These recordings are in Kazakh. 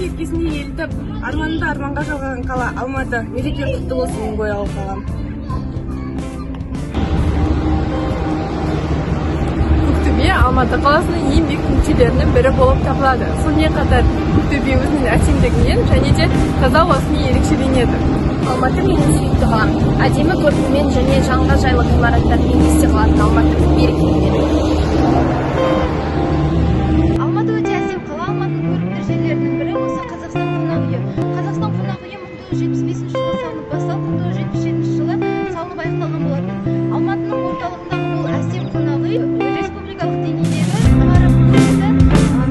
өлкесіне елтіп, арманды арманға жалғаған қала Алматы. Мереке құтты болсын, Гоялы қалам. Көктөбе Алматы қаласының ең биік нүктелерінің бірі болып табылады. Сонымен қатар Көктөбе өзінің әсемдігімен және де таза ауасымен ерекшеленеді. Алматы менің сүйікті қалам. Әдемі көркімен және жанға жайлы ғимараттармен есте қалатын Алматы берекелі. Алматы өте әсем қала. Алматының көрікті жерлерінің бірі осы Қазақстан қонақ үйі. Қазақстан қонақ үйі 1975 жылы салынып басталып, 1977 жылы салынып аяқталған болатын. Алматының орталығындағы бұл әсем қонақ үй республикалық деңгейдегі жоғары құрылымды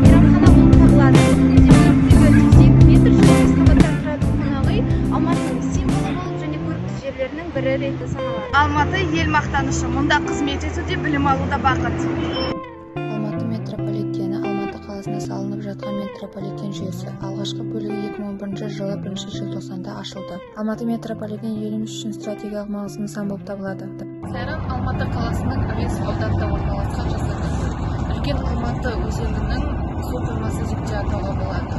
мейрамхана болып табылады. Биіктігі 102 метр, 8 қабаттан тұратын қонақ үй Алматының символы болып және көрікті жерлерінің бірі ретінде саналады. Алматы ел мақтанышы, мұнда қызмет етуде білім алуда бақыт. Алматы метрополитені Алматы қаласында салынып жатқан метрополитен жүйесі. Алғашқы бөлігі 2011 жылы 1 желтоқсанда ашылды. Алматы метрополитені еліміз үшін стратегиялық маңызды нысан болып табылады. Сайран Алматы қаласының әуезов ауданында орналасқан жасырын. Үлкен Алматы өзенінің су қоймасы деп те атауға болады.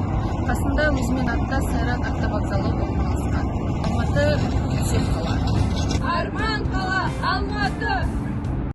Қасында өзімен аттас Сайран автовокзалы орналасқан. Алматы өзен қала. Арман қала Алматы!